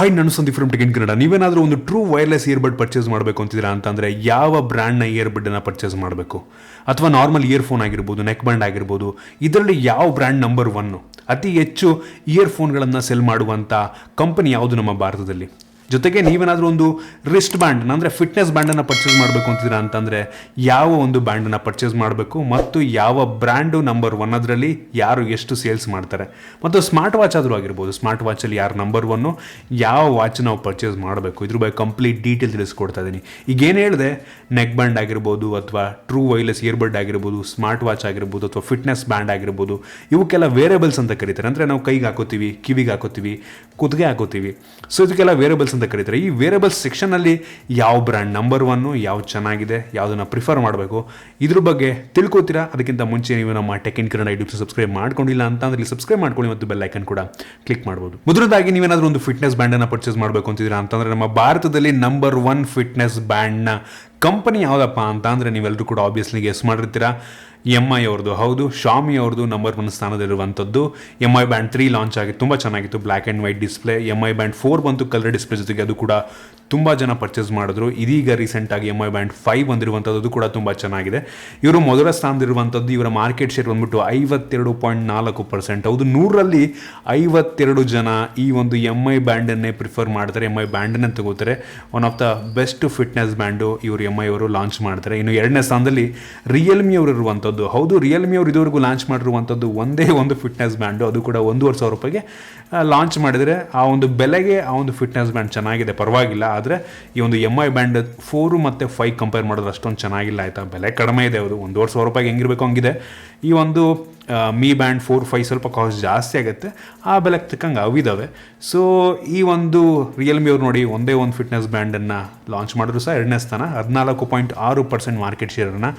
Hi, ನಾನು Sandeep from tech in Kannada. ನೀವೇನಾದರೂ ಒಂದು ಟ್ರೂ ವೈರ್ಲೆಸ್ ಇಯರ್ಬಡ್ ಪರ್ಚೇಸ್ ಮಾಡಬೇಕು ಅಂತಿದ್ದೀರಾ ಅಂತಂದರೆ ಯಾವ ಬ್ರ್ಯಾಂಡ್ನ ಇಯರ್ಬಡ್ಡನ್ನು ಪರ್ಚೇಸ್ ಮಾಡಬೇಕು? ಅಥವಾ ನಾರ್ಮಲ್ ಇಯರ್ಫೋನ್ ಆಗಿರ್ಬೋದು, ನೆಕ್ ಬ್ಯಾಂಡ್ ಆಗಿರ್ಬೋದು, ಇದರಲ್ಲಿ ಯಾವ ಬ್ರ್ಯಾಂಡ್ ನಂಬರ್ ಒನ್ನು? ಅತಿ ಹೆಚ್ಚು ಇಯರ್ಫೋನ್ಗಳನ್ನು ಸೆಲ್ ಮಾಡುವಂಥ ಕಂಪನಿ ಯಾವುದು ನಮ್ಮ ಭಾರತದಲ್ಲಿ? ಜೊತೆಗೆ ನೀವೇನಾದರೂ ಒಂದು ರಿಸ್ಟ್ ಬ್ಯಾಂಡ್ ಅಂದರೆ ಫಿಟ್ನೆಸ್ ಬ್ಯಾಂಡನ್ನು ಪರ್ಚೇಸ್ ಮಾಡಬೇಕು ಅಂತಿದ್ದೀರಾ ಅಂತಂದರೆ ಯಾವ ಒಂದು ಬ್ಯಾಂಡನ್ನು ಪರ್ಚೇಸ್ ಮಾಡಬೇಕು ಮತ್ತು ಯಾವ ಬ್ರ್ಯಾಂಡು ನಂಬರ್ ಒನ್, ಅದರಲ್ಲಿ ಯಾರು ಎಷ್ಟು ಸೇಲ್ಸ್ ಮಾಡ್ತಾರೆ? ಮತ್ತು ಸ್ಮಾರ್ಟ್ ವಾಚ್ ಆದರೂ ಆಗಿರ್ಬೋದು, ಸ್ಮಾರ್ಟ್ ವಾಚಲ್ಲಿ ಯಾರು ನಂಬರ್ ಒನ್ನು, ಯಾವ ವಾಚ್ ನಾವು ಪರ್ಚೇಸ್ ಮಾಡಬೇಕು, ಇದ್ರ ಬಗ್ಗೆ ಕಂಪ್ಲೀಟ್ ಡೀಟೇಲ್ ತಿಳಿಸ್ಕೊಡ್ತಾ ಇದ್ದೀನಿ. ಈಗೇನು ಹೇಳಿದೆ, ನೆಕ್ ಬ್ಯಾಂಡ್ ಆಗಿರ್ಬೋದು ಅಥವಾ ಟ್ರೂ ವೈರ್ಲೆಸ್ ಇಯರ್ಬಡ್ ಆಗಿರ್ಬೋದು, ಸ್ಮಾರ್ಟ್ ವಾಚ್ ಆಗಿರ್ಬೋದು ಅಥವಾ ಫಿಟ್ನೆಸ್ ಬ್ಯಾಂಡ್ ಆಗಿರ್ಬೋದು, ಇವಕ್ಕೆಲ್ಲ ವೇರಿಯಬಲ್ಸ್ ಅಂತ ಕರೀತಾರೆ. ಅಂದರೆ ನಾವು ಕೈಗೆ ಹಾಕೋತೀವಿ, ಕಿವಿಗೆ ಹಾಕೋತೀವಿ, ಕುತ್ತಿಗೆ ಹಾಕೋತೀವಿ. ಸೊ ಇದಕ್ಕೆಲ್ಲ ವೇರಿಯಬಲ್ಸ್ ಅಂತ ಕರೀತಾರೆ. ಈ ವೇರಿಯಬಲ್ಸ್ ಸೆಕ್ಷನಲ್ಲಿ ಯಾವ ಬ್ರ್ಯಾಂಡ್ ನಂಬರ್ ಒನ್ನು, ಯಾವ್ದು ಚೆನ್ನಾಗಿದೆ, ಯಾವುದನ್ನು ಪ್ರಿಫರ್ ಮಾಡಬೇಕು, ಇದ್ರ ಬಗ್ಗೆ ತಿಳ್ಕೊತೀರಾ. ಅದಕ್ಕಿಂತ ಮುಂಚೆ ನೀವು ನಮ್ಮ tech in Kannada YouTube subscribe ಮಾಡ್ಕೊಂಡಿಲ್ಲ ಅಂತಂದ್ರೆ ಸಬ್ಸ್ಕ್ರೈಬ್ ಮಾಡ್ಕೊಳ್ಳಿ ಮತ್ತು ಬೆಲ್ ಐಕನ್ ಕೂಡ ಕ್ಲಿಕ್ ಮಾಡ್ಬೋದು. ಮೊದಲದಾಗಿ ನೀವೇನಾದರೂ ಒಂದು ಫಿಟ್ನೆಸ್ ಬ್ಯಾಂಡನ್ನು ಪರ್ಚೇಸ್ ಮಾಡಬೇಕು ಅಂತಿದ್ದೀರಾ ಅಂತಂದರೆ ನಮ್ಮ ಭಾರತದಲ್ಲಿ ನಂಬರ್ ಒನ್ ಫಿಟ್ನೆಸ್ ಬ್ಯಾಂಡ್ನ ಕಂಪನಿ ಯಾವುದಪ್ಪ ಅಂತ ಅಂದರೆ ನೀವೆಲ್ಲರೂ ಕೂಡ ಆಬ್ವಿಯಸ್ಲಿ ಗೆಸ್ ಮಾಡಿರ್ತೀರಾ. MI ಅವ್ರದ್ದು, ಹೌದು, Xiaomi ಅವ್ರದ್ದು ನಂಬರ್ ಒನ್ ಸ್ಥಾನದಲ್ಲಿರುವಂಥದ್ದು. MI ಬ್ಯಾಂಡ್ 3 ಲಾಂಚ್ ಆಗಿ ತುಂಬ ಚೆನ್ನಾಗಿತ್ತು, black and white display. MI band 4 ಬಂತು ಕಲರ್ ಡಿಸ್ಪ್ಲೇ ಜೊತೆಗೆ, ಅದು ಕೂಡ ತುಂಬ ಜನ ಪರ್ಚೇಸ್ ಮಾಡಿದ್ರು. ಇದೀಗ ರೀಸೆಂಟಾಗಿ MI ಬ್ಯಾಂಡ್ 5 ಬಂದಿರುವಂಥದ್ದು ಕೂಡ ತುಂಬ ಚೆನ್ನಾಗಿದೆ. ಇವರು ಮೊದಲ ಸ್ಥಾನದಲ್ಲಿರುವಂಥದ್ದು. ಇವರ ಮಾರ್ಕೆಟ್ ಶೇರ್ ಬಂದ್ಬಿಟ್ಟು 52.4%. ಹೌದು, 100ರಲ್ಲಿ 52 ಜನ ಈ ಒಂದು MI ಬ್ಯಾಂಡನ್ನೇ ಪ್ರಿಫರ್ ಮಾಡ್ತಾರೆ, MI ಬ್ಯಾಂಡನ್ನೇ ತಗೋತಾರೆ. One of the best fitness band ಇವರು MI ಅವರು ಲಾಂಚ್ ಮಾಡ್ತಾರೆ. ಇನ್ನು ಎರಡನೇ ಸ್ಥಾನದಲ್ಲಿ ರಿಯಲ್ಮಿ ಅವರು ಇರುವಂಥದ್ದು. ಹೌದು, ರಿಯಲ್ಮಿ ಅವರು ಇದುವರೆಗೂ ಲಾಂಚ್ ಮಾಡಿರುವಂಥದ್ದು ಒಂದೇ ಒಂದು ಫಿಟ್ನೆಸ್ ಬ್ಯಾಂಡು, ಅದು ಕೂಡ 1,500,000 ರೂಪಾಯಿಗೆ ಲಾಂಚ್ ಮಾಡಿದರೆ. ಆ ಒಂದು ಬೆಲೆಗೆ ಆ ಒಂದು ಫಿಟ್ನೆಸ್ ಬ್ಯಾಂಡ್ ಚೆನ್ನಾಗಿದೆ, ಪರವಾಗಿಲ್ಲ. ಆದರೆ ಈ ಒಂದು MI ಬ್ಯಾಂಡ್ 4 ಮತ್ತು 5 ಕಂಪೇರ್ ಮಾಡಿದ್ರೆ ಅಷ್ಟೊಂದು ಚೆನ್ನಾಗಿಲ್ಲ, ಆಯಿತಾ. ಬೆಲೆ ಕಡಿಮೆ ಇದೆ, ಅದು 1,500,000 ರೂಪಾಯಿಗೆ ಹೆಂಗಿರಬೇಕು ಹಂಗಿದೆ. ಈ ಒಂದು ಮೀ ಬ್ಯಾಂಡ್ 4, 5 ಸ್ವಲ್ಪ ಕಾಸ್ಟ್ ಜಾಸ್ತಿ ಆಗುತ್ತೆ, ಆ ಬೆಲೆಗೆ ತಕ್ಕಂಗೆ ಅವಿದ್ದಾವೆ. ಸೊ ಈ ಒಂದು ರಿಯಲ್ಮಿ ಅವ್ರು ನೋಡಿ ಒಂದೇ ಒಂದು ಫಿಟ್ನೆಸ್ ಬ್ಯಾಂಡನ್ನು ಲಾಂಚ್ ಮಾಡಿದ್ರು ಸಹ ಎರಡನೇ ಸ್ಥಾನ, 14.6% ಮಾರ್ಕೆಟ್ ಶೇರನ್ನು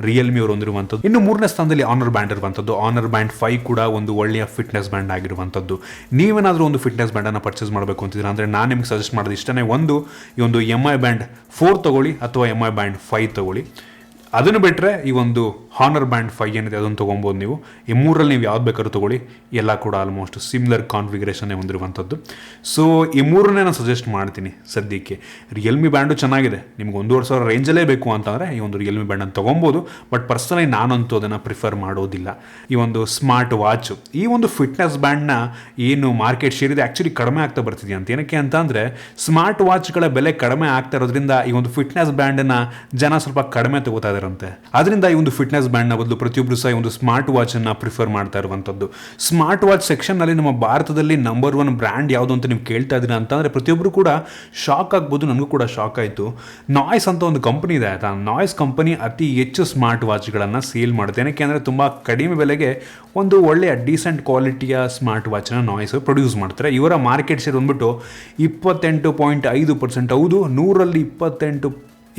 ರಿಯಲ್ಮಿ ಅವರು ಹೊಂದಿರುವಂಥದ್ದು. ಇನ್ನು ಮೂರನೇ ಸ್ಥಾನದಲ್ಲಿ ಆನರ್ ಬ್ಯಾಂಡ್ ಇರುವಂಥದ್ದು. ಆನರ್ ಬ್ಯಾಂಡ್ 5 ಕೂಡ ಒಂದು ಒಳ್ಳೆಯ ಫಿಟ್ನೆಸ್ ಬ್ಯಾಂಡ್ ಆಗಿರುವಂಥದ್ದು. ನೀವೇನಾದರೂ ಒಂದು ಫಿಟ್ನೆಸ್ ಬ್ಯಾಂಡನ್ನು ಪರ್ಚೇಸ್ ಮಾಡಬೇಕು ಅಂತಿದ್ರೆ ಅಂದರೆ ನಾನು ನಿಮ್ಗೆ ಸಜೆಸ್ಟ್ ಮಾಡೋದು ಇಷ್ಟನೇ, ಒಂದು ಈ ಒಂದು MI ಬ್ಯಾಂಡ್ 4 ತೊಗೊಳ್ಳಿ ಅಥವಾ MI ಬ್ಯಾಂಡ್ 5 ತೊಗೊಳ್ಳಿ. ಅದನ್ನು ಬಿಟ್ಟರೆ ಈ ಒಂದು ಹಾನರ್ ಬ್ಯಾಂಡ್ 5 ಏನಿದೆ ಅದನ್ನು ತೊಗೊಬೋದು ನೀವು. ಈ ಮೂರಲ್ಲಿ ನೀವು ಯಾವ್ದು ಬೇಕಾದ್ರೂ ತೊಗೊಳ್ಳಿ, ಎಲ್ಲ ಕೂಡ ಆಲ್ಮೋಸ್ಟ್ ಸಿಮಿಲರ್ ಕಾನ್ಫಿಗರೇಷನ್ನೇ ಹೊಂದಿರುವಂಥದ್ದು. ಸೊ ಈ ಮೂರನ್ನೇ ನಾನು ಸಜೆಸ್ಟ್ ಮಾಡ್ತೀನಿ ಸದ್ಯಕ್ಕೆ. ರಿಯಲ್ಮಿ ಬ್ಯಾಂಡು ಚೆನ್ನಾಗಿದೆ, ನಿಮ್ಗೆ 1,500,000 ರೇಂಜಲ್ಲೇ ಬೇಕು ಅಂತಂದರೆ ಈ ಒಂದು ರಿಯಲ್ಮಿ ಬ್ಯಾಂಡನ್ನು ತೊಗೊಬೋದು. ಬಟ್ ಪರ್ಸನಲಿ ನಾನಂತೂ ಅದನ್ನು ಪ್ರಿಫರ್ ಮಾಡೋದಿಲ್ಲ. ಈ ಒಂದು ಸ್ಮಾರ್ಟ್ ವಾಚ್, ಈ ಒಂದು ಫಿಟ್ನೆಸ್ ಬ್ಯಾಂಡ್ನ ಏನು ಮಾರ್ಕೆಟ್ ಶೇರ್ ಇದೆ ಆ್ಯಕ್ಚುಲಿ ಕಡಿಮೆ ಆಗ್ತಾ ಬರ್ತಿದೆಯಂತ. ಏನಕ್ಕೆ ಅಂತ ಅಂದರೆ ಸ್ಮಾರ್ಟ್ ವಾಚ್ಗಳ ಬೆಲೆ ಕಡಿಮೆ ಆಗ್ತಾ ಇರೋದ್ರಿಂದ ಈ ಒಂದು ಫಿಟ್ನೆಸ್ ಬ್ಯಾಂಡನ್ನು ಜನ ಸ್ವಲ್ಪ ಕಡಿಮೆ ತಗೋತಾ ಇದ್ದಾರಂತೆ. ಅದರಿಂದ ಈ ಒಂದು ಫಿಟ್ನೆಸ್ ಬ್ಯಾಂಡ್ನ ಬದಲು ಪ್ರತಿಯೊಬ್ಬರು ಸಹ ಒಂದು ಸ್ಮಾರ್ಟ್ ವಾಚನ್ನು ಪ್ರಿಫರ್ ಮಾಡ್ತಾ ಇರುವಂಥದ್ದು. ಸ್ಮಾರ್ಟ್ ವಾಚ್ ಸೆಕ್ಷನ್ನಲ್ಲಿ ನಮ್ಮ ಭಾರತದಲ್ಲಿ ನಂಬರ್ ಒನ್ ಬ್ರ್ಯಾಂಡ್ ಯಾವುದು ಅಂತ ನೀವು ಕೇಳ್ತಾ ಇದ್ದೀರಾ ಅಂತಂದರೆ ಪ್ರತಿಯೊಬ್ಬರು ಕೂಡ ಶಾಕ್ ಆಗ್ಬೋದು. ನನಗೂ ಕೂಡ ಶಾಕ್ ಆಯಿತು. ನಾಯ್ಸ್ ಅಂತ ಒಂದು ಕಂಪನಿ ಇದೆ, ಆಯಿತಾ. ನಾಯ್ಸ್ ಕಂಪನಿ ಅತಿ ಹೆಚ್ಚು ಸ್ಮಾರ್ಟ್ ವಾಚ್ಗಳನ್ನು ಸೇಲ್ ಮಾಡುತ್ತೆ. ಏನಕ್ಕೆ ಅಂದರೆ ತುಂಬ ಕಡಿಮೆ ಬೆಲೆಗೆ ಒಂದು ಒಳ್ಳೆಯ ಡೀಸೆಂಟ್ ಕ್ವಾಲಿಟಿಯ ಸ್ಮಾರ್ಟ್ ವಾಚನ್ನ ನಾಯ್ಸ್ ಪ್ರೊಡ್ಯೂಸ್ ಮಾಡ್ತಾರೆ. ಇವರ ಮಾರ್ಕೆಟ್ ಶೇರ್ ಬಂದ್ಬಿಟ್ಟು 28.5%. ಹೌದು, 100ರಲ್ಲಿ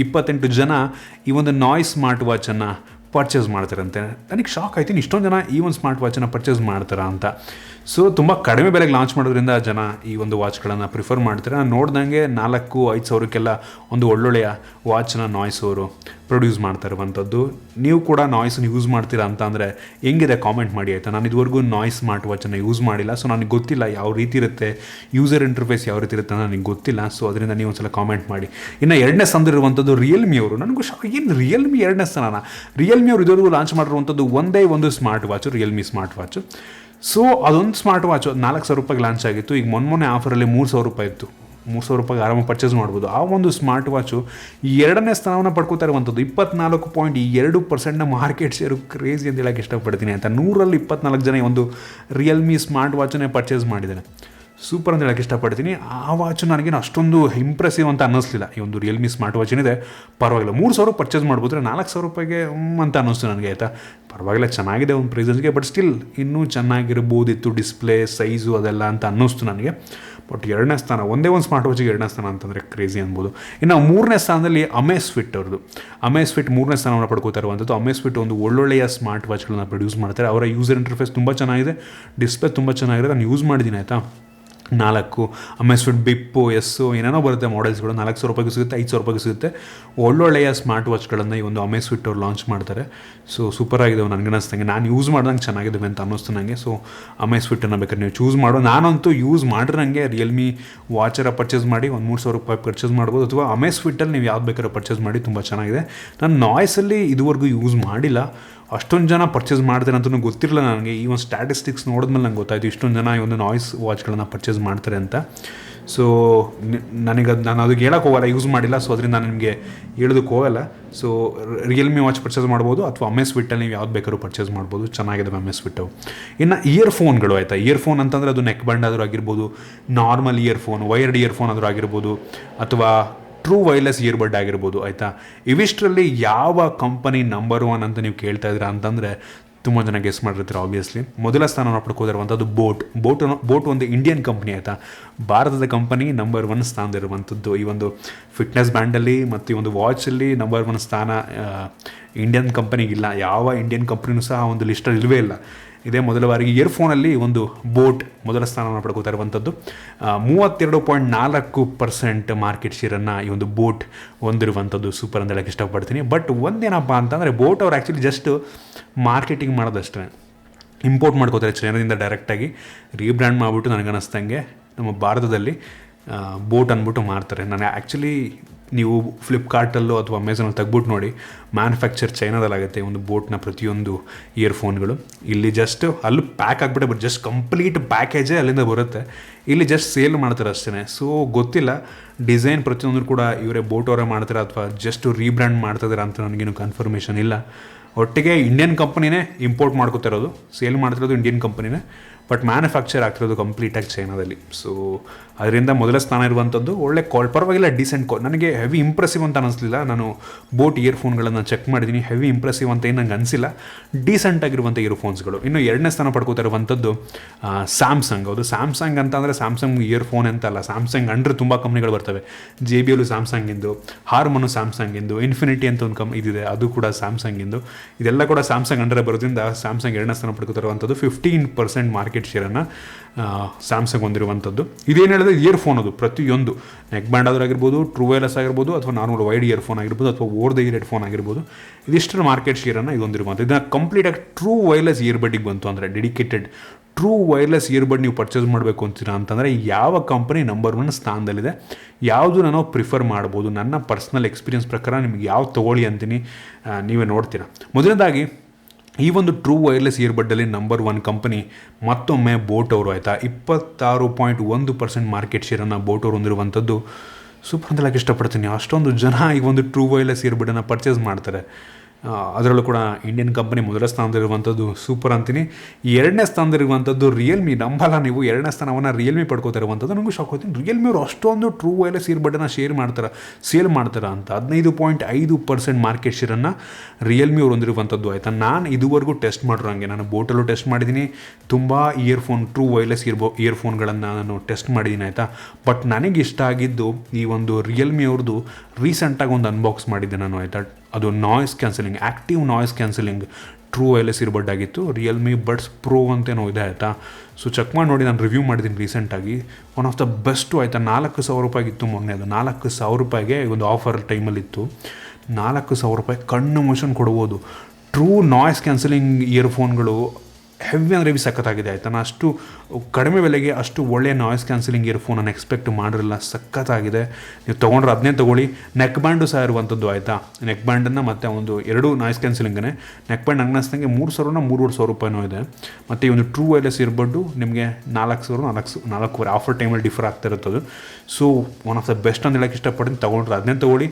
28 ಜನ ಈ ಒಂದು ನಾಯ್ಸ್ ಸ್ಮಾರ್ಟ್ ವಾಚನ್ನು ಪರ್ಚೇಸ್ ಮಾಡ್ತಾರಂತೆ. ನನಗೆ ಶಾಕ್ ಆಯ್ತೀನಿ, ಇಷ್ಟೊಂದು ಜನ ಈ ಒಂದು ಸ್ಮಾರ್ಟ್ ವಾಚನ್ನು ಪರ್ಚೇಸ್ ಮಾಡ್ತಾರಾ ಅಂತ. ಸೊ ತುಂಬ ಕಡಿಮೆ ಬೆಲೆಗೆ ಲಾಂಚ್ ಮಾಡೋದ್ರಿಂದ ಜನ ಈ ಒಂದು ವಾಚ್ಗಳನ್ನು ಪ್ರಿಫರ್ ಮಾಡ್ತಾರೆ. ನಾನು ನೋಡ್ದಂಗೆ 4-5 ಸಾವಿರಕ್ಕೆಲ್ಲ ಒಂದು ಒಳ್ಳೊಳ್ಳೆಯ ವಾಚನ್ನ ನಾಯ್ಸ್ ಅವರು ಪ್ರೊಡ್ಯೂಸ್ ಮಾಡ್ತಾ ಇರುವಂಥದ್ದು. ನೀವು ಕೂಡ ನಾಯ್ಸನ್ನು ಯೂಸ್ ಮಾಡ್ತೀರಾ ಅಂತ ಅಂದರೆ ಹೆಂಗಿದೆ ಕಾಮೆಂಟ್ ಮಾಡಿ, ಆಯಿತಾ. ನಾನು ಇದುವರೆಗೂ ನಾಯ್ಸ್ ಸ್ಮಾರ್ಟ್ ವಾಚನ್ನು ಯೂಸ್ ಮಾಡಿಲ್ಲ, ಸೊ ನನಗೆ ಗೊತ್ತಿಲ್ಲ ಯಾವ ರೀತಿ ಇರುತ್ತೆ, ಯೂಸರ್ ಇಂಟರ್ಫೇಸ್ ಯಾವ ರೀತಿ ಇರುತ್ತೆ ಅಂತ ನನಗೆ ಗೊತ್ತಿಲ್ಲ. ಸೊ ಅದರಿಂದ ನೀವು ಒಂದ್ಸಲ ಕಾಮೆಂಟ್ ಮಾಡಿ. ಇನ್ನು ಎರಡನೇ ಸ್ಥಾನದಲ್ಲಿರುವಂಥದ್ದು ರಿಯಲ್ಮಿ ಅವರು. ನನಗೂ ಏನು ರಿಯಲ್ಮಿ ಎರಡನೇ ಸ್ಥಾನ? ರಿಯಲ್ಮಿ ಅವರು ಇದುವರೆಗೂ ಲಾಂಚ್ ಮಾಡಿರುವಂಥದ್ದು ಒಂದೇ ಒಂದು smart watch, Realme smart watch. So ಅದೊಂದು ಸ್ಮಾರ್ಟ್ ವಾಚು 4,000 ರೂಪಾಯಿಗೆ ಲಾಂಚ್ ಆಗಿತ್ತು. ಈಗ ಮೊನ್ನೆ ಆಫರಲ್ಲಿ 3,000 ರೂಪಾಯಿ ಇತ್ತು. 3,000 ರೂಪಾಯಿಗೆ ಆರಾಮಾಗಿ ಪರ್ಚೇಸ್ ಮಾಡ್ಬೋದು. ಆ ಒಂದು ಸ್ಮಾರ್ಟ್ ವಾಚು ಎರಡನೇ ಸ್ಥಾನವನ್ನು ಪಡ್ಕೋತಾ ಇರುವಂಥದ್ದು. 24.2% ಮಾರ್ಕೆಟ್ ಶೇರು. ಕ್ರೇಜಿ ಅಂತ ಹೇಳಕ್ಕೆ ಇಷ್ಟಪಡ್ತೀನಿ, ಆಯಿತಾ. 100ರಲ್ಲಿ 24 ಜನ ಒಂದು ರಿಯಲ್ಮಿ ಸ್ಮಾರ್ಟ್ ವಾಚನ್ನೇ ಪರ್ಚೇಸ್ ಮಾಡಿದ್ದಾರೆ. ಸೂಪರ್ ಅಂತ ಹೇಳಕ್ಕೆ ಇಷ್ಟಪಡ್ತೀನಿ. ಆ ವಾಚು ನನಗೇನು ಅಷ್ಟೊಂದು ಇಂಪ್ರೆಸಿವ್ ಅಂತ ಅನ್ನಿಸ್ಲಿಲ್ಲ. ಈ ಒಂದು ರಿಯಲ್ಮಿ ಸ್ಮಾರ್ಟ್ ವಾಚ್ ಏನಿದೆ ಪರವಾಗಿಲ್ಲ, 3,000 ಪರ್ಚೇಸ್ ಮಾಡ್ಬೋದ್ರೆ 4,000 ರೂಪಾಯಿಗೆ ಅಂತ ಅನ್ನಿಸ್ತು ನನಗೆ, ಆಯಿತಾ. ಪರವಾಗಿಲ್ಲ, ಚೆನ್ನಾಗಿದೆ ಒಂದು ಪ್ರೈಸಸ್ಗೆ. ಬಟ್ ಸ್ಟಿಲ್ ಇನ್ನೂ ಚೆನ್ನಾಗಿರ್ಬೋದಿತ್ತು ಡಿಸ್ಪ್ಲೇ ಸೈಜು ಅದೆಲ್ಲ ಅಂತ ಅನ್ನಿಸ್ತು ನನಗೆ. ಬಟ್ ಎರಡನೇ ಸ್ಥಾನ, ಒಂದೇ ಒಂದು ಸ್ಮಾರ್ಟ್ ವಾಚಿಗೆ ಎರಡನೇ ಸ್ಥಾನ ಅಂತಂದರೆ ಕ್ರೇಜಿ ಅನ್ಬೋದು. ಇನ್ನು ಮೂರನೇ ಸ್ಥಾನದಲ್ಲಿ ಅಮೇಸ್ಫಿಟ್ ಅವ್ರದ್ದು. ಅಮೇಸ್ಫಿಟ್ ಮೂರನೇ ಸ್ಥಾನವನ್ನು ಪಡ್ಕೋತಾ ಇರುವಂಥದ್ದು. ಅಮೇಸ್ಫಿಟ್ ಒಂದು ಒಳ್ಳೊಳ್ಳೆಯ ಸ್ಮಾರ್ಟ್ ವಾಚ್ಗಳನ್ನ ಪ್ರೊಡ್ಯೂಸ್ ಮಾಡ್ತಾರೆ. ಅವರ ಯೂಸರ್ ಇಂಟರ್ಫೇಸ್ ತುಂಬ ಚೆನ್ನಾಗಿದೆ, ಡಿಸ್ಪ್ಲೇ ತುಂಬ ಚೆನ್ನಾಗಿದೆ. ನಾನು ಯೂಸ್ ಮಾಡಿದ್ದೀನಿ, ಆಯಿತಾ. 4 ಅಮೆಸ್ಫಿಟ್ ಬಿಪ್ಪು ಎಸ್ಸು ಏನೇನೋ ಬರುತ್ತೆ ಮಾಡೆಲ್ಸ್ಗಳು 4,000 ರೂಪಾಯಿಗೂ ಸಿಗುತ್ತೆ, 5,000 ರೂಪಾಯಿಗೂ ಸಿಗುತ್ತೆ. ಒಳ್ಳೊಳ್ಳೆಯ ಸ್ಮಾರ್ಟ್ ವಾಚ್ಗಳನ್ನು ಈ ಒಂದು ಅಮೆಸ್ಫಿಟ್ ಅವ್ರು ಲಾಂಚ್ ಮಾಡ್ತಾರೆ. ಸೊ ಸೂಪರ್ ಆಗಿದ್ದಾವೆ ನನಗೆ ಅನ್ನಿಸ್ತಂಗೆ. ನಾನು ಯೂಸ್ ಮಾಡ್ದಂಗೆ ಚೆನ್ನಾಗಿದ್ದಾವೆ ಅಂತ ಅನ್ನಿಸ್ತು ನನಗೆ. ಸೊ ಅಮೆಸ್ಫಿಟ್ಟನ್ನು ಬೇಕಾದ್ರೆ ನೀವು ಚೂಸ್ ಮಾಡೋ. ನಾನಂತೂ ಯೂಸ್ ಮಾಡಿರಂಗೆ ರಿಯಲ್ಮಿ ವಾಚರ ಪರ್ಚೇಸ್ ಮಾಡಿ ಒಂದು 3,000 ರೂಪಾಯಿ ಪರ್ಚೇಸ್ ಮಾಡ್ಬೋದು, ಅಥವಾ ಅಮೆಸ್ಫಿಟ್ಟಲ್ಲಿ ನೀವು ಯಾವ್ದು ಬೇಕಾದ್ರೂ ಪರ್ಚೇಸ್ ಮಾಡಿ, ತುಂಬ ಚೆನ್ನಾಗಿದೆ. ನಾನು ನಾಯ್ಸಲ್ಲಿ ಇದುವರೆಗೂ ಯೂಸ್ ಮಾಡಿಲ್ಲ. ಅಷ್ಟೊಂದು ಜನ ಪರ್ಚೇಸ್ ಮಾಡ್ತಾರೆ ಅಂತಲೂ ಗೊತ್ತಿರಲಿಲ್ಲ ನನಗೆ. ಈ ಒಂದು ಸ್ಟ್ಯಾಟಿಸ್ಟಿಕ್ಸ್ ನೋಡಿದ್ಮೇಲೆ ನಂಗೆ ಗೊತ್ತಾಯಿತು ಇಷ್ಟೊಂದು ಜನ ಈ ಒಂದು ನಾಯ್ಸ್ ವಾಚ್ಗಳನ್ನು ಪರ್ಚೇಸ್ ಮಾಡ್ತಾರೆ ಅಂತ. ಸೊ ನಾನು ಅದಕ್ಕೆ ಹೇಳೋಕ್ಕೆ ಹೋಗಲ್ಲ, ಯೂಸ್ ಮಾಡಿಲ್ಲ. ಸೊ ಅದರಿಂದ ನಾನು ನಿಮಗೆ ಹೇಳೋದಕ್ಕೆ ಹೋಗಲ್ಲ. ಸೊ ರಿಯಲ್ಮಿ ವಾಚ್ ಪರ್ಚೇಸ್ ಮಾಡ್ಬೋದು, ಅಥವಾ ಅಮೆಸ್ಫಿಟ್ಟಲ್ಲಿ ನೀವು ಯಾವ್ದು ಬೇಕಾದ್ರೂ ಪರ್ಚೇಸ್ ಮಾಡ್ಬೋದು, ಚೆನ್ನಾಗಿದೆ ಅಮೆಸ್ಫಿಟ್ಟು. ಇನ್ನು ಇಯರ್ಫೋನ್ಗಳು ಆಯಿತಾ, ಇಯರ್ಫೋನ್ ಅಂತಂದರೆ ಅದು ನೆಕ್ ಬ್ಯಾಂಡ್ ಆದರೂ ಆಗಿರ್ಬೋದು, ನಾರ್ಮಲ್ ಇಯರ್ಫೋನ್, ವೈರ್ಡ್ ಇಯರ್ಫೋನ್ ಆದರೂ ಆಗಿರ್ಬೋದು, ಅಥವಾ ಟ್ರೂ ವೈರ್ಲೆಸ್ ಇಯರ್ಬಡ್ ಆಗಿರ್ಬೋದು ಆಯಿತಾ. ಇವಿಷ್ಟರಲ್ಲಿ ಯಾವ ಕಂಪನಿ ನಂಬರ್ 1 ಅಂತ ನೀವು ಕೇಳ್ತಾ ಇದ್ದೀರಾ ಅಂತಂದರೆ ತುಂಬ ಜನ ಗೆಸ್ ಮಾಡಿರ್ತೀರ ಆಬ್ವಿಯಸ್ಲಿ. ಮೊದಲ ಸ್ಥಾನವನ್ನು ಪಡ್ಕೋದಿರುವಂಥದ್ದು ಬೋಟ್ ಒಂದು ಇಂಡಿಯನ್ ಕಂಪ್ನಿ ಆಯಿತಾ. ಭಾರತದ ಕಂಪನಿ ನಂಬರ್ 1 ಸ್ಥಾನದಲ್ಲಿರುವಂಥದ್ದು ಈ ಒಂದು ಫಿಟ್ನೆಸ್ ಬ್ಯಾಂಡಲ್ಲಿ ಮತ್ತು ಈ ಒಂದು ವಾಚಲ್ಲಿ ನಂಬರ್ 1 ಸ್ಥಾನ ಇಂಡಿಯನ್ ಕಂಪನಿಗಿಲ್ಲ. ಯಾವ ಇಂಡಿಯನ್ ಕಂಪ್ನಿನೂ ಸಹ ಒಂದು ಲಿಸ್ಟಲ್ಲಿ ಇಲ್ಲವೇ ಇಲ್ಲ. ಇದೇ ಮೊದಲ ಬಾರಿಗೆ ಇಯರ್ಫೋನಲ್ಲಿ ಒಂದು ಬೋಟ್ ಮೊದಲ ಸ್ಥಾನವನ್ನು ಪಡ್ಕೋತಾ ಇರುವಂಥದ್ದು. 32.4% ಮಾರ್ಕೆಟ್ ಶೇರನ್ನು ಈ ಒಂದು ಬೋಟ್ ಹೊಂದಿರುವಂಥದ್ದು ಸೂಪರ್ ಅಂತ ಹೇಳಕ್ಕೆ ಇಷ್ಟಪಡ್ತೀನಿ. ಬಟ್ ಒಂದೇನಪ್ಪ ಅಂತಂದರೆ ಬೋಟ್ ಅವ್ರು ಆ್ಯಕ್ಚುಲಿ ಜಸ್ಟ್ ಮಾರ್ಕೆಟಿಂಗ್ ಮಾಡೋದಷ್ಟೇ, ಇಂಪೋರ್ಟ್ ಮಾಡ್ಕೋತಾರೆ ಚೈನಾದಿಂದ ಡೈರೆಕ್ಟಾಗಿ. ರೀಬ್ರ್ಯಾಂಡ್ ಮಾಡಿಬಿಟ್ಟು ನನಗನ್ನಿಸ್ತಂಗೆ ನಮ್ಮ ಭಾರತದಲ್ಲಿ ಬೋಟ್ ಅಂದ್ಬಿಟ್ಟು ಮಾರ್ತಾರೆ. ನಾನು ಆ್ಯಕ್ಚುಲಿ ನೀವು ಫ್ಲಿಪ್ಕಾರ್ಟಲ್ಲೋ ಅಥವಾ ಅಮೆಝಾನಲ್ಲಿ ತೆಗ್ಬಿಟ್ಟು ನೋಡಿ, ಮ್ಯಾನುಫ್ಯಾಕ್ಚರ್ ಚೈನಾದಲ್ಲಾಗುತ್ತೆ ಒಂದು ಬೋಟ್ನ ಪ್ರತಿಯೊಂದು ಇಯರ್ಫೋನ್ಗಳು. ಇಲ್ಲಿ ಜಸ್ಟ್ ಅಲ್ಲಿ ಪ್ಯಾಕ್ ಆಗಿಬಿಟ್ಟೆ ಬಟ್ ಜಸ್ಟ್ ಕಂಪ್ಲೀಟ್ ಪ್ಯಾಕೇಜೇ ಅಲ್ಲಿಂದ ಬರುತ್ತೆ. ಇಲ್ಲಿ ಜಸ್ಟ್ ಸೇಲ್ ಮಾಡ್ತಾರೆ ಅಷ್ಟೇ. ಸೊ ಗೊತ್ತಿಲ್ಲ ಡಿಸೈನ್ ಪ್ರತಿಯೊಂದು ಕೂಡ ಇವರೇ ಬೋಟ್ ಅವರೇ ಮಾಡ್ತಾರೆ ಅಥವಾ ಜಸ್ಟ್ ರೀಬ್ರ್ಯಾಂಡ್ ಮಾಡ್ತಿದ್ದಾರೆ ಅಂತ ನನಗೇನು ಕನ್ಫರ್ಮೇಷನ್ ಇಲ್ಲ. ಒಟ್ಟಿಗೆ ಇಂಡಿಯನ್ ಕಂಪನಿನೇ ಇಂಪೋರ್ಟ್ ಮಾಡ್ಕೋತಿರೋದು, ಸೇಲ್ ಮಾಡ್ತಿರೋದು ಇಂಡಿಯನ್ ಕಂಪನಿನೇ, ಬಟ್ ಮ್ಯಾನುಫ್ಯಾಕ್ಚರ್ ಆಗ್ತಿರೋದು ಕಂಪ್ಲೀಟಾಗಿ ಚೈನಾದಲ್ಲಿ. ಸೊ ಅದರಿಂದ ಮೊದಲ ಸ್ಥಾನ ಇರುವಂಥದ್ದು. ಒಳ್ಳೆ ಪರವಾಗಿಲ್ಲ, ಡೀಸೆಂಟ್ ನನಗೆ ಹೆವಿ ಇಂಪ್ರೆಸಿವ್ ಅಂತ ಅನ್ನಿಸ್ಲಿಲ್ಲ. ನಾನು ಬೋಟ್ ಇಯರ್ಫೋನ್ಗಳನ್ನು ಚೆಕ್ ಮಾಡಿದ್ದೀನಿ, ಹೆವಿ ಇಂಪ್ರೆಸಿವ್ ಅಂತ ಏನು ನಂಗೆ ಅನಿಸಿಲ್ಲ. ಡೀಸೆಂಟ್ ಆಗಿರುವಂಥ ಇಯರ್ಫೋನ್ಸ್ಗಳು. ಇನ್ನು 2ನೇ ಸ್ಥಾನ ಪಡ್ಕೋತಾ ಇರುವಂಥದ್ದು ಸ್ಯಾಮ್ಸಂಗ್. ಹೌದು, ಸ್ಯಾಮ್ಸಂಗ್ ಅಂತ ಅಂದರೆ ಸ್ಯಾಮ್ಸಂಗ್ ಇಯರ್ಫೋನ್ ಅಂತ ಅಲ್ಲ, ಸ್ಯಾಮ್ಸಂಗ್ ಅಂಡ್ರೆ ತುಂಬ ಕಂಪ್ನಿಗಳು ಬರ್ತವೆ. JBL ಸ್ಯಾಮ್ಸಂಗಿಂದು, ಹಾರ್ಮನು ಸ್ಯಾಮ್ಸಂಗಿಂದು, ಇನ್ಫಿನಿಟಿ ಅಂತ ಒಂದು ಇದಿದೆ, ಅದು ಕೂಡ ಸ್ಯಾಮ್ಸಂಗಿಂದು. ಇದೆಲ್ಲ ಕೂಡ ಸ್ಯಾಮ್ಸಂಗ್ ಅಂಡರ್ ಬರೋದ್ರಿಂದ ಸ್ಯಾಮ್ಸಂಗ್ 2ನೇ ಸ್ಥಾನ ಪಡ್ಕೋತಾ ಇರುವಂಥದ್ದು. 15% ಮಾರ್ಕೆಟ್ ಶೇರನ್ನು ಸ್ಯಾಮ್ಸಂಗ್ ಹೊಂದಿರುವಂಥದ್ದು. ಇದೇನು ಹೇಳಿದ್ರೆ ಇಯರ್ಫೋನ್ ಅದು ಪ್ರತಿಯೊಂದು ನೆಕ್ ಬ್ಯಾಂಡ್ ಆದರೂ ಆಗಿರ್ಬೋದು, ಟ್ರೂ ವೈರ್ಲೆಸ್ ಆಗಿರ್ಬೋದು, ಅಥವಾ ನಾರ್ಮಲ್ ವೈಡ್ ಇಯರ್ಫೋನ್ ಆಗಿರ್ಬೋದು, ಅಥವಾ ಓವರ್ ದ ಇಯರ್ ಹೆಡ್ಫೋನ್ ಆಗಿರ್ಬೋದು, ಇದಿಷ್ಟರ ಮಾರ್ಕೆಟ್ ಶೇರನ್ನು ಇದು ಹೊಂದಿರುವಂಥದ್ದು. ಇದನ್ನು ಕಂಪ್ಲೀಟಾಗಿ ಟ್ರೂ ವೈರ್ಲೆಸ್ ಇಯರ್ಬಡ್ಡಿಗೆ ಬಂತು ಅಂದರೆ, ಡೆಡಿಕೇಟೆಡ್ ಟ್ರೂ ವೈರ್ಲೆಸ್ ಇಯರ್ಬಡ್ ನೀವು ಪರ್ಚೇಸ್ ಮಾಡಬೇಕು ಅಂತೀರಾ ಅಂತಂದರೆ ಯಾವ ಕಂಪನಿ ನಂಬರ್ 1 ಸ್ಥಾನದಲ್ಲಿದೆ, ಯಾವುದು ನಾನು ಪ್ರಿಫರ್ ಮಾಡ್ಬೋದು. ನನ್ನ ಪರ್ಸ್ನಲ್ ಎಕ್ಸ್ಪೀರಿಯನ್ಸ್ ಪ್ರಕಾರ ನಿಮ್ಗೆ ಯಾವ್ದು ತೊಗೊಳ್ಳಿ ಅಂತೀನಿ, ನೀವೇ ನೋಡ್ತೀರಾ. ಮೊದಲನೇದಾಗಿ ಈ ಒಂದು ಟ್ರೂ ವೈರ್ಲೆಸ್ ಇಯರ್ಬಡ್ಡಲ್ಲಿ ನಂಬರ್ 1 ಕಂಪನಿ ಮತ್ತೊಮ್ಮೆ ಬೋಟ್ ಅವರು ಆಯಿತಾ. 26.1% ಮಾರ್ಕೆಟ್ ಶೇರನ್ನು ಬೋಟ್ ಅವರು ಹೊಂದಿರುವಂಥದ್ದು ಸೂಪರ್ ಅಂತ ಹೇಳಕ್ಕೆ ಇಷ್ಟಪಡ್ತೀನಿ. ಅಷ್ಟೊಂದು ಜನ ಈ ಒಂದು ಟ್ರೂ ವೈರ್ಲೆಸ್ ಇಯರ್ಬಡ್ಡನ್ನು ಪರ್ಚೇಸ್ ಮಾಡ್ತಾರೆ. ಅದರಲ್ಲೂ ಕೂಡ ಇಂಡಿಯನ್ ಕಂಪನಿ ಮೊದಲ ಸ್ಥಾನದಲ್ಲಿರುವಂಥದ್ದು ಸೂಪರ್ ಅಂತೀನಿ. 2ನೇ ಸ್ಥಾನದಲ್ಲಿರುವಂಥದ್ದು ರಿಯಲ್ಮಿ. ನಂಬಲ್ಲ ನೀವು, 2ನೇ ಸ್ಥಾನವನ್ನು ರಿಯಲ್ಮಿ ಪಡ್ಕೋತಾ ಇರುವಂಥದ್ದು. ನನಗೂ ಶಾಕ್ ಹೋಗ್ತೀನಿ, ರಿಯಲ್ಮಿ ಅವರು ಅಷ್ಟೊಂದು ಟ್ರೂ ವೈರ್ಲೆಸ್ ಇಯರ್ಬಡ್ಡನ್ನು ಸೇಲ್ ಮಾಡ್ತಾರೆ ಅಂತ. 15.5% ಮಾರ್ಕೆಟ್ ಶೇರನ್ನು ರಿಯಲ್ಮಿ ಅವರು ಹೊಂದಿರುವಂಥದ್ದು ಆಯಿತಾ. ನಾನು ಇದುವರೆಗೂ ಟೆಸ್ಟ್ ಮಾಡಿರೋಂಗೆ, ನಾನು ಬೋಟಲ್ಲೂ ಟೆಸ್ಟ್ ಮಾಡಿದ್ದೀನಿ, ತುಂಬ ಟ್ರೂ ವೈರ್ಲೆಸ್ ಇಯರ್ಫೋನ್ಗಳನ್ನು ನಾನು ಟೆಸ್ಟ್ ಮಾಡಿದ್ದೀನಿ ಆಯಿತಾ. ಬಟ್ ನನಗೆ ಇಷ್ಟ ಆಗಿದ್ದು ಈ ಒಂದು ರಿಯಲ್ಮಿ ಅವ್ರದ್ದು ರೀಸೆಂಟಾಗಿ ಒಂದು ಅನ್ಬಾಕ್ಸ್ ಮಾಡಿದ್ದೆ ನಾನು ಆಯಿತಾ. ಅದು noise cancelling, active noise cancelling true wireless earbud ಆಗಿತ್ತು. ರಿಯಲ್ಮಿ ಬಡ್ಸ್ ಪ್ರೋ ಅಂತೇನೋ ಇದೆ ಆಯಿತಾ. ಸೊ ಚೆಕ್ ಮಾಡಿ ನೋಡಿ, ನಾನು ರಿವ್ಯೂ ಮಾಡಿದ್ದೀನಿ ರೀಸೆಂಟಾಗಿ. ಒನ್ ಆಫ್ ದ ಬೆಸ್ಟು ಆಯಿತಾ. 4,000 ರೂಪಾಯಿಗಿತ್ತು ಮೊನ್ನೆ ಅದು. 4,000 ರೂಪಾಯಿಗೆ ಒಂದು ಆಫರ್ ಟೈಮಲ್ಲಿತ್ತು. 4,000 ರೂಪಾಯಿ ಕಣ್ಣು ಮೋಷನ್ ಕೊಡ್ಬೋದು. ಟ್ರೂ ನಾಯ್ಸ್ ಕ್ಯಾನ್ಸಲಿಂಗ್ ಇಯರ್ಫೋನ್ಗಳು ಹೆವಿ ಅಂದರೆ ಹೆವಿ ಸಖತ್ತಾಗಿದೆ ಆಯಿತಾ. ನಾನು ಅಷ್ಟು ಕಡಿಮೆ ಬೆಲೆಗೆ ಅಷ್ಟು ಒಳ್ಳೆಯ ನಾಯ್ಸ್ ಕ್ಯಾನ್ಸಲಿಂಗ್ ಇಯರ್ಫೋನ್ ನಾನು ಎಕ್ಸ್ಪೆಕ್ಟ್ ಮಾಡಿರಲಿಲ್ಲ. ಸಖತ್ತಾಗಿದೆ. ನೀವು ತೊಗೊಂಡ್ರೆ ಅದನ್ನೇ ತೊಗೊಳ್ಳಿ. ನೆಕ್ ಬ್ಯಾಂಡು ಸಹ ಇರುವಂಥದ್ದು ಆಯಿತಾ. ನೆಕ್ ಬ್ಯಾಂಡನ್ನು ಮತ್ತು ಒಂದು 2 ನಾಯ್ಸ್ ಕ್ಯಾನ್ಸಲಿಂಗೇ. ನೆಕ್ ಬ್ಯಾಂಡ್ ಅನ್ನಿಸ್ತಂಗೆ 3,000 3,500 ರೂಪಾಯಿನೂ ಇದೆ. ಮತ್ತು ಈ ಒಂದು ಟ್ರೂ ವೈರ್ಲೆಸ್ ಇಯರ್ಬಡ್ಡು ನಿಮಗೆ 4,000 ಆಫರ್ ಟೈಮಲ್ಲಿ ಡಿಫರ್ ಆಗ್ತಾ ಇರುತ್ತದು. So one of the best ಅಂತ ಹೇಳಕ್ಕೆ ಇಷ್ಟಪಡ್ತೀನಿ. ತೊಗೊಂಡ್ರೆ ಅದನ್ನೇ ತೊಗೊಳ್ಳಿ.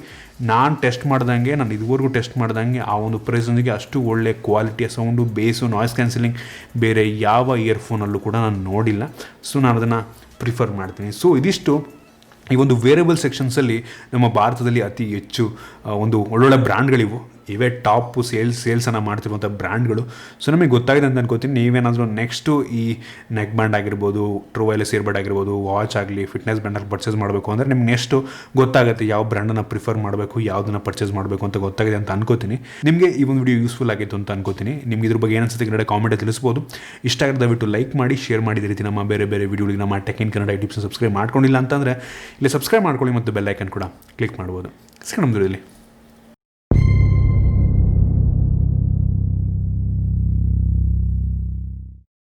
ನಾನು ಟೆಸ್ಟ್ ಮಾಡ್ದಂಗೆ, ನಾನು ಇದುವರೆಗೂ ಟೆಸ್ಟ್ ಮಾಡ್ದಂಗೆ ಆ ಒಂದು ಪ್ರೈಸೊಂದಿಗೆ ಅಷ್ಟು ಒಳ್ಳೆ ಕ್ವಾಲಿಟಿಯ ಸೌಂಡು, ಬೇಸು, ನಾಯ್ಸ್ ಕ್ಯಾನ್ಸಲಿಂಗ್ ಬೇರೆ ಯಾವ ಇಯರ್ಫೋನಲ್ಲೂ ಕೂಡ ನಾನು ನೋಡಿಲ್ಲ. ಸೊ ನಾನು ಅದನ್ನು ಪ್ರಿಫರ್ ಮಾಡ್ತೀನಿ. ಸೊ ಇದಿಷ್ಟು ಈ ಒಂದು ವೇರಿಯಬಲ್ ಸೆಕ್ಷನ್ಸಲ್ಲಿ ನಮ್ಮ ಭಾರತದಲ್ಲಿ ಅತಿ ಹೆಚ್ಚು ಒಂದು ಒಳ್ಳೊಳ್ಳೆ ಬ್ರ್ಯಾಂಡ್ಗಳಿವು. ಇವೇ ಟಾಪು ಸೇಲ್ಸನ್ನು ಮಾಡ್ತಿರುವಂಥ ಬ್ರ್ಯಾಂಡ್ಗಳು. ಸೊ ನಮಗೆ ಗೊತ್ತಾಗಿದೆ ಅಂತ ಅನ್ಕೋತೀನಿ. ನೀವೇನಾದರೂ ನೆಕ್ಸ್ಟು ಈ ನೆಕ್ ಬ್ಯಾಂಡ್ ಆಗಿರ್ಬೋದು, ಟ್ರೂ ವೈರ್ಲೆಸ್ ಇಯರ್ಬಡ್ ಆಗಿರ್ಬೋದು, ವಾಚ್ ಆಗಲಿ, ಫಿಟ್ನೆಸ್ ಬ್ಯಾಂಡಲ್ಲಿ ಪರ್ಚೇಸ್ ಮಾಡಬೇಕು ಅಂದರೆ ನಿಮ್ಗೆ ನೆಕ್ಸ್ಟು ಗೊತ್ತಾಗುತ್ತೆ ಯಾವ ಬ್ರ್ಯಾಂಡನ್ನು ಪ್ರಿಫರ್ ಮಾಡಬೇಕು, ಯಾವುದನ್ನು ಪರ್ಚೇಸ್ ಮಾಡಬೇಕು ಅಂತ ಗೊತ್ತಾಗಿದೆ ಅಂತ ಅನ್ಕೋತೀನಿ. ನಿಮಗೆ ಈ ಒಂದು ವಿಡಿಯೋ ಯೂಸ್ಫುಲ್ ಆಗಿತ್ತು ಅಂತ ಅನ್ಕೋತೀನಿ. ನಿಮ್ಗೆ ಇದ್ರ ಬಗ್ಗೆ ಏನಿಸುತ್ತೆ ಕನ್ನಡ ಕಾಮೆಂಟ್ ತಿಳಿಸ್ಬೋದು. ಇಷ್ಟ ಆಗಿದ್ರೆ ದಯವಿಟ್ಟು ಲೈಕ್ ಮಾಡಿ, ಶೇರ್ ಮಾಡಿದ ರೀತಿ ನಮ್ಮ ಬೇರೆ ವಿಡಿಯೋಗಳಿಗೆ ನಮ್ಮ tech in Kannada tips subscribe ಮಾಡ್ಕೊಂಡಿಲ್ಲ ಅಂತಂದರೆ ಇಲ್ಲಿ ಸಬ್ಸ್ಕ್ರೈಬ್ ಮಾಡ್ಕೊಳ್ಳಿ ಮತ್ತು ಬೆಲ್ ಐಕನ್ ಕೂಡ ಕ್ಲಿಕ್ ಮಾಡ್ಬೋದು. ಸಿಗೋಣ ನಮ್ಮದು ಇಲ್ಲಿ.